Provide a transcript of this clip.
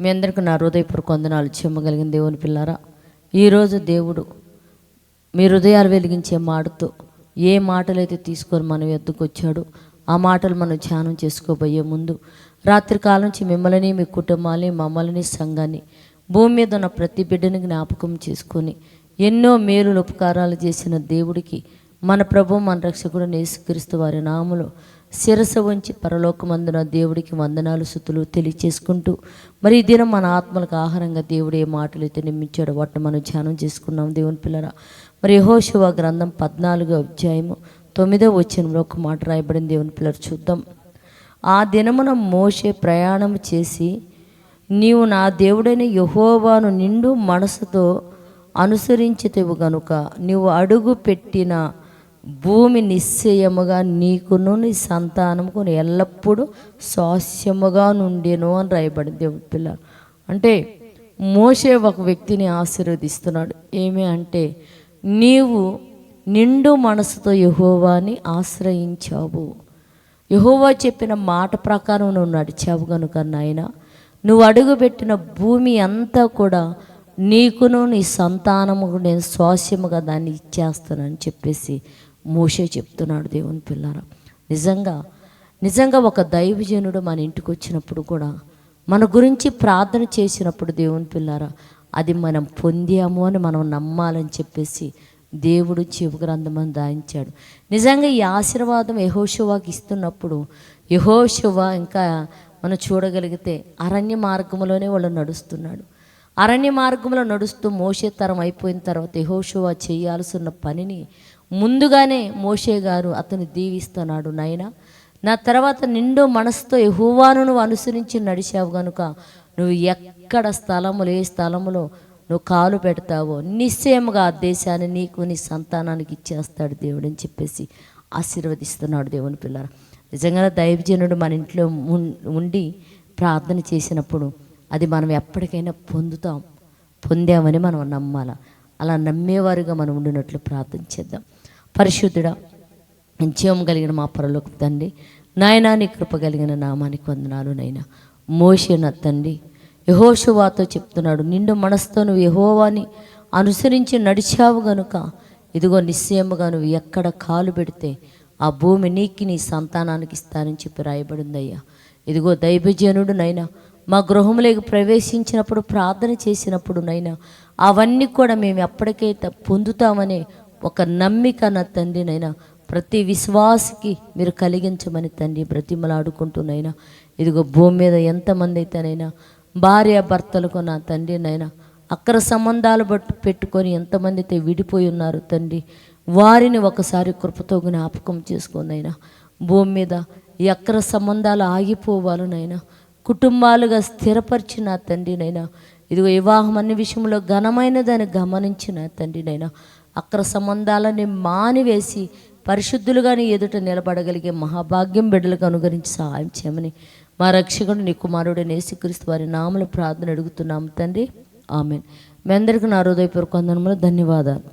మీ అందరికీ నా హృదయపూర్వక వందనాలు. చెమ్మగలిగిన దేవుని పిల్లారా, ఈరోజు దేవుడు మీ హృదయాలు వెలిగించే మాటతో ఏ మాటలైతే తీసుకొని మన ఎద్దుకు వచ్చాడో ఆ మాటలు మనం ధ్యానం చేసుకోబోయే ముందు రాత్రి కాలం నుంచి మిమ్మల్ని, మీ కుటుంబాన్ని, మమ్మల్ని, సంఘాన్ని, భూమి మీద ఉన్న ప్రతి బిడ్డని జ్ఞాపకం చేసుకొని ఎన్నో మేలులు ఉపకారాలు చేసిన దేవుడికి, మన ప్రభు మన రక్షకుడు యేసుక్రీస్తు వారి నామములో శిరస్సు ఉంచి పరలోకమందున దేవుడికి వందనాలు స్తుతులు తెలియచేసుకుంటూ, మరి ఈ దినం మన ఆత్మలకు ఆహారంగా దేవుడు ఏ మాటలు అయితే నియమించాడో వాటిని మనం ధ్యానం చేసుకున్నాం. దేవుని పిల్లరా, మరి యెహోషువ గ్రంథం 14వ అధ్యాయము 9వ వచనంలో ఒక మాట రాయబడింది. దేవుని పిల్లలు చూద్దాం. ఆ దినమున మోషే ప్రయాణం చేసి, నీవు నా దేవుడైన యెహోవాను నిండు మనసుతో అనుసరించితివి గనుక నీవు అడుగు పెట్టిన భూమి నిశ్చయముగా నీకును నీ సంతానముకు ఎల్లప్పుడూ స్వాస్యముగా నుండెను అని రాయబడింది. దేవుని పిల్ల అంటే మోషే ఒక వ్యక్తిని ఆశీర్వదిస్తున్నాడు. ఏమి అంటే, నీవు నిండు మనసుతో యెహోవాని ఆశ్రయించావు, యెహోవా చెప్పిన మాట ప్రకారం నువ్వు నడిచావు కనుక నాయన, నువ్వు అడుగుపెట్టిన భూమి అంతా కూడా నీకును నీ సంతానముకు నేను స్వాస్యముగా దాన్ని ఇచ్చేస్తానని చెప్పేసి మోషే చెప్తున్నాడు. దేవుని పిల్లారా, నిజంగా ఒక దైవజనుడు మన ఇంటికి వచ్చినప్పుడు కూడా మన గురించి ప్రార్థన చేసినప్పుడు దేవుని పిల్లారా, అది మనం పొందాము అని మనం నమ్మాలని చెప్పేసి దేవుడు జీవగ్రంథమని దాయించాడు. నిజంగా ఈ ఆశీర్వాదం యెహోషువకి ఇస్తున్నప్పుడు, యెహోషువ ఇంకా మనం చూడగలిగితే అరణ్య మార్గంలోనే వాళ్ళు నడుస్తున్నాడు. అరణ్య మార్గంలో నడుస్తూ మోషే తరం అయిపోయిన తర్వాత యెహోషువ చేయాల్సిన పనిని ముందుగానే మోషే గారు అతను దీవిస్తున్నాడు. నాయన, నా తర్వాత నిండు మనసుతో యెహోవాను నువ్వు అనుసరించి నడిచావు కనుక నువ్వు ఎక్కడ స్థలములు, ఏ స్థలములో నువ్వు కాలు పెడతావో నిశ్చయముగా ఆ దేశాన్ని నీకు నీ సంతానానికి ఇచ్చేస్తాడు దేవుడు అని చెప్పేసి ఆశీర్వదిస్తున్నాడు. దేవుని పిల్లరా, నిజంగా దైవజనుడు మన ఇంట్లో ఉండి ప్రార్థన చేసినప్పుడు అది మనం ఎప్పటికైనా పొందామని మనం నమ్మాల. అలా నమ్మేవారుగా మనం ఉండినట్లు ప్రార్థన చేద్దాం. పరిశుద్ధుడా, జీవం కలిగిన మా పరలోక తండ్రి, నాయనా నీ కృప కలిగిన నామానికి వందనాలు. నైనా మోషే నా తండ్రి యెహోషువతో చెప్తున్నాడు, నిండు మనసుతో నువ్వు యెహోవాని అనుసరించి నడిచావు గనుక ఇదిగో నిశ్చయముగా నువ్వు ఎక్కడ కాలు పెడితే ఆ భూమి నీకు నీ సంతానానికి ఇస్తానని చెప్పి రాయబడిందయ్యా. ఇదిగో దైవజనుడు నైనా మా గృహంలోకి ప్రవేశించినప్పుడు ప్రార్థన చేసినప్పుడు నైనా అవన్నీ కూడా మేము ఎప్పటికైతే పొందుతామనే ఒక నమ్మిక నా తండ్రి నైనా ప్రతి విశ్వాసికి మీరు కలిగించమని తండ్రి బ్రతిమలాడుకుంటూనైనా, ఇదిగో భూమి మీద ఎంతమంది అయితేనైనా భార్య భర్తలకు నా తండ్రి నైనా అక్ర సంబంధాలు పెట్టుకొని ఎంతమంది అయితే విడిపోయి ఉన్నారు తండ్రి, వారిని ఒకసారి కృపతో జ్ఞాపకం చేసుకుందైనా భూమి మీద ఈ అక్ర సంబంధాలు ఆగిపోవాలనైనా కుటుంబాలుగా స్థిరపరిచిన తండ్రినైనా, ఇదిగో వివాహం అన్ని విషయంలో ఘనమైనదని గమనించిన తండ్రినైనా అక్ర సంబంధాలని మానివేసి పరిశుద్ధులుగా నీ ఎదుట నిలబడగలిగే మహాభాగ్యం బిడ్డలకు అనుగ్రహించి సహాయం చేయమని మా రక్షకుడు నీ కుమారుడైన యేసుక్రీస్తు వారి నామములో ప్రార్థన అడుగుతున్నాము తండ్రి, ఆమేన్. మీ అందరికీ నా హృదయపూర్వక వందనములు, ధన్యవాదాలు.